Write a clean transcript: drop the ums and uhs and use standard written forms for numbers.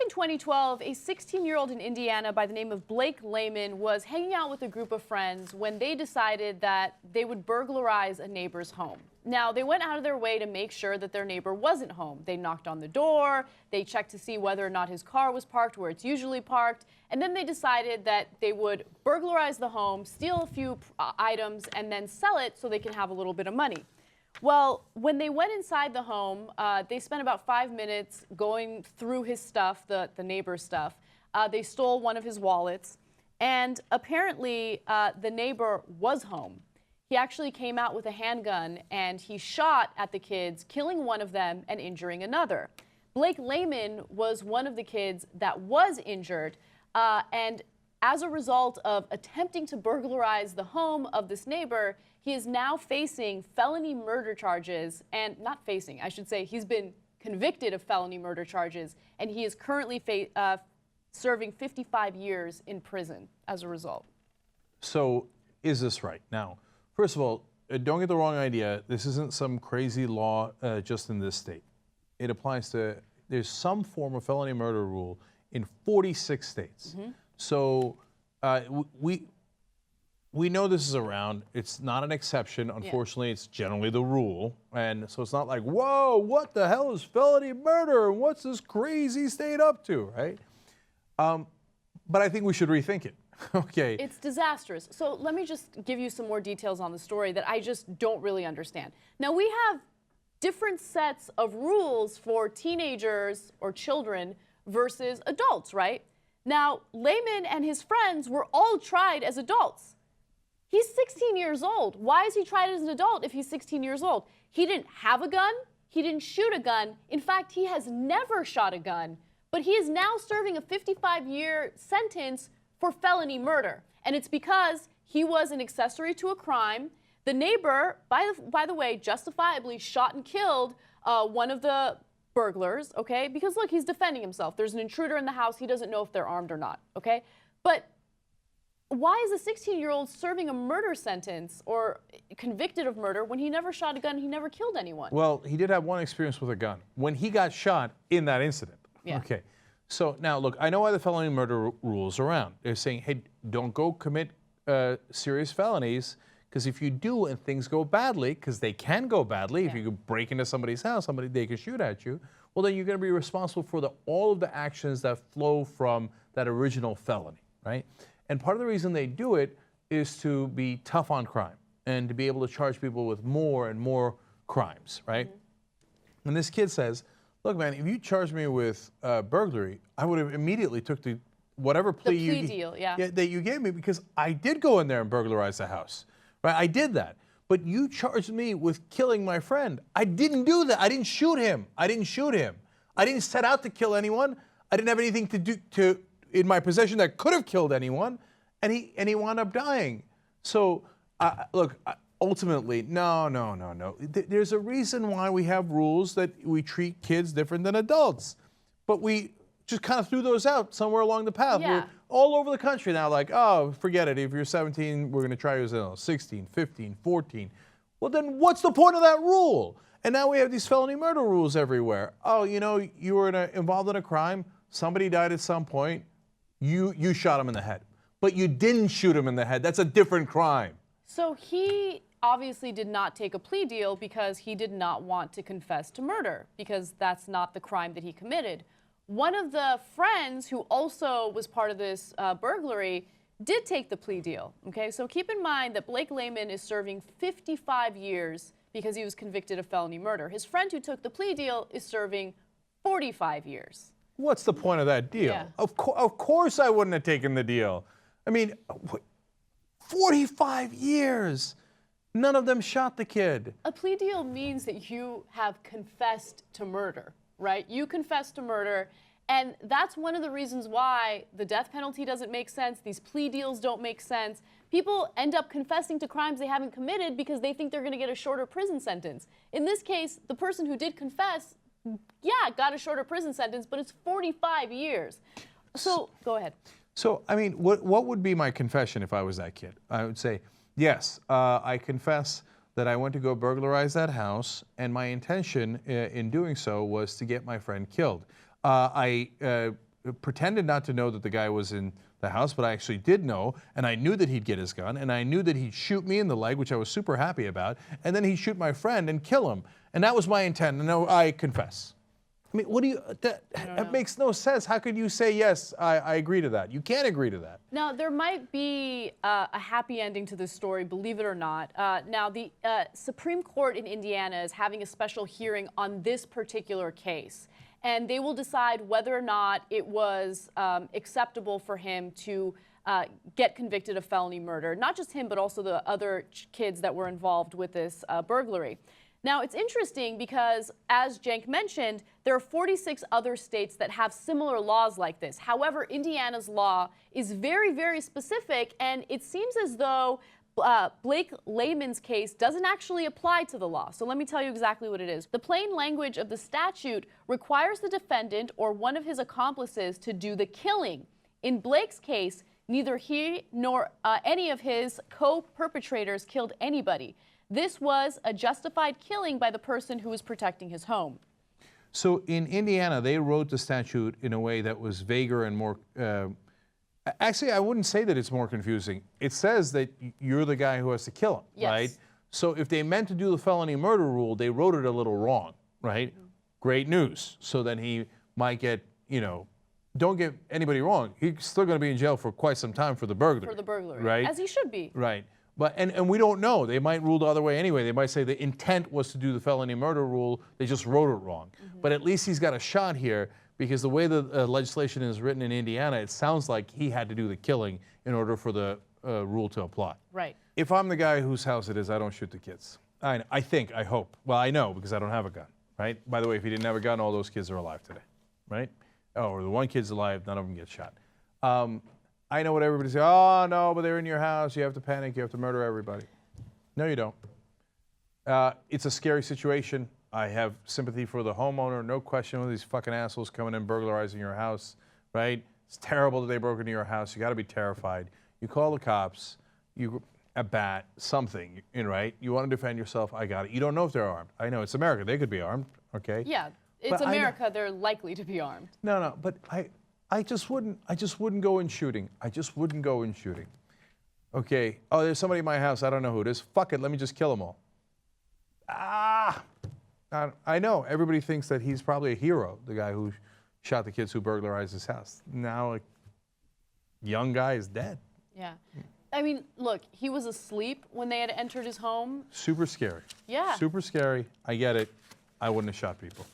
in 2012, a 16-year-old in Indiana by the name of Blake Layman was hanging out with a group of friends when they decided that they would burglarize a neighbor's home. Now, they went out of their way to make sure that their neighbor wasn't home. They knocked on the door, they checked to see whether or not his car was parked where it's usually parked, and then they decided that they would burglarize the home, steal a few items, and then sell it so they can have a little bit of money. Well, when they went inside the home, they spent about 5 minutes going through his stuff, the neighbor's stuff. They stole one of his wallets, and apparently the neighbor was home. He actually came out with a handgun, and he shot at the kids, killing one of them and injuring another. Blake Layman was one of the kids that was injured, and as a result of attempting to burglarize the home of this neighbor, he is now facing felony murder charges, and not facing, I should say, he's been convicted of felony murder charges, and he is currently serving 55 years in prison as a result. So is this right? Now, first of all, don't get the wrong idea. This isn't some crazy law just in this state. It applies to, there's some form of felony murder rule in 46 states. Mm-hmm. So we know this is around. It's not an exception. Unfortunately, it's generally the rule. And so it's not like, whoa, what the hell is felony murder? What's this crazy state up to, right? But I think we should rethink it. Okay. It's disastrous. So let me just give you some more details on the story that I just don't really understand. Now, we have different sets of rules for teenagers or children versus adults, right? Now, Layman and his friends were all tried as adults. He's 16 years old. Why is he tried as an adult if he's 16 years old? He didn't have a gun. He didn't shoot a gun. In fact, he has never shot a gun. But he is now serving a 55-year sentence for felony murder. And it's because he was an accessory to a crime. The neighbor, by the way, justifiably shot and killed one of the burglars, okay? Because look, he's defending himself. There's an intruder in the house. He doesn't know if they're armed or not, okay? But why is a 16-year-old serving a murder sentence or convicted of murder when he never shot a gun, he never killed anyone? Well, he did have one experience with a gun when he got shot in that incident. Yeah. Okay. So now, look, I know why the felony murder rules around. They're saying, hey, don't go commit serious felonies, because if you do and things go badly, because they can go badly, if you break into somebody's house, they can shoot at you, well, then you're going to be responsible for all of the actions that flow from that original felony, right? And part of the reason they do it is to be tough on crime and to be able to charge people with more and more crimes, right? Mm-hmm. And this kid says, look, man, if you charged me with burglary, I would have immediately took whatever plea deal, that you gave me, because I did go in there and burglarize the house, right? I did that. But you charged me with killing my friend. I didn't do that. I didn't shoot him. I didn't set out to kill anyone. I didn't have anything to do in my possession that could have killed anyone, and he wound up dying. So, look, ultimately, no. There's a reason why we have rules that we treat kids different than adults, but we just kind of threw those out somewhere along the path. Yeah. We're all over the country now, like, oh, forget it. If you're 17, we're going to try you as 16, 15, 14. Well, then what's the point of that rule? And now we have these felony murder rules everywhere. Oh, you were involved in a crime. Somebody died at some point. You shot him in the head, but you didn't shoot him in the head. That's a different crime. So he obviously did not take a plea deal because he did not want to confess to murder, because that's not the crime that he committed. One of the friends who also was part of this burglary did take the plea deal, okay? So keep in mind that Blake Layman is serving 55 years because he was convicted of felony murder. His friend who took the plea deal is serving 45 years. What's the point of that deal? Yeah. Of course I wouldn't have taken the deal. I mean, 45 years. None of them shot the kid. A plea deal means that you have confessed to murder, right? You confessed to murder, and that's one of the reasons why the death penalty doesn't make sense. These plea deals don't make sense. People end up confessing to crimes they haven't committed because they think they're going to get a shorter prison sentence. In this case, the person who did confess, got a shorter prison sentence, but it's 45 years. So, go ahead. So, I mean, what would be my confession if I was that kid? I would say, yes, I confess that I went to go burglarize that house, and my intention in doing so was to get my friend killed. I pretended not to know that the guy was in the house, but I actually did know, and I knew that he'd get his gun, and I knew that he'd shoot me in the leg, which I was super happy about, and then he'd shoot my friend and kill him. And that was my intent, and no, I confess. I mean, what do you, that makes no sense. How could you say, yes, I agree to that? You can't agree to that. Now, there might be a happy ending to this story, believe it or not. Now, the Supreme Court in Indiana is having a special hearing on this particular case, and they will decide whether or not it was acceptable for him to get convicted of felony murder. Not just him, but also the other kids that were involved with this burglary. Now, it's interesting because, as Cenk mentioned, there are 46 other states that have similar laws like this. However, Indiana's law is very, very specific, and it seems as though Blake Layman's case doesn't actually apply to the law. So let me tell you exactly what it is. The plain language of the statute requires the defendant or one of his accomplices to do the killing. In Blake's case, neither he nor any of his co-perpetrators killed anybody. This was a justified killing by the person who was protecting his home. So in Indiana, they wrote the statute in a way that was vaguer and more, actually, I wouldn't say that it's more confusing. It says that you're the guy who has to kill him, yes. right? So if they meant to do the felony murder rule, they wrote it a little wrong, right? Mm-hmm. Great news. So then he might get, you know, don't get anybody wrong. He's still going to be in jail for quite some time for the burglary. For the burglary, right? As he should be. Right. But, and we don't know. They might rule the other way anyway. They might say the intent was to do the felony murder rule. They just wrote it wrong. Mm-hmm. But at least he's got a shot here because the way the legislation is written in Indiana, it sounds like he had to do the killing in order for the rule to apply. Right. If I'm the guy whose house it is, I don't shoot the kids. I hope. Well, I know because I don't have a gun, right? By the way, if he didn't have a gun, all those kids are alive today, right? Oh, or the one kid's alive, none of them get shot. I know what everybody says, oh, no, but they're in your house. You have to panic. You have to murder everybody. No, you don't. It's a scary situation. I have sympathy for the homeowner. No question with these fucking assholes coming in burglarizing your house, right? It's terrible that they broke into your house. You got to be terrified. You call the cops. A bat, something, right? You want to defend yourself. I got it. You don't know if they're armed. I know it's America. They could be armed, okay? Yeah, it's America. They're likely to be armed. No, but I just wouldn't go in shooting. I just wouldn't go in shooting. Okay. Oh, there's somebody in my house. I don't know who it is. Fuck it. Let me just kill them all. I know. Everybody thinks that he's probably a hero, the guy who shot the kids who burglarized his house. Now, a young guy is dead. Yeah. I mean, look, he was asleep when they had entered his home. Super scary. Yeah. Super scary. I get it. I wouldn't have shot people.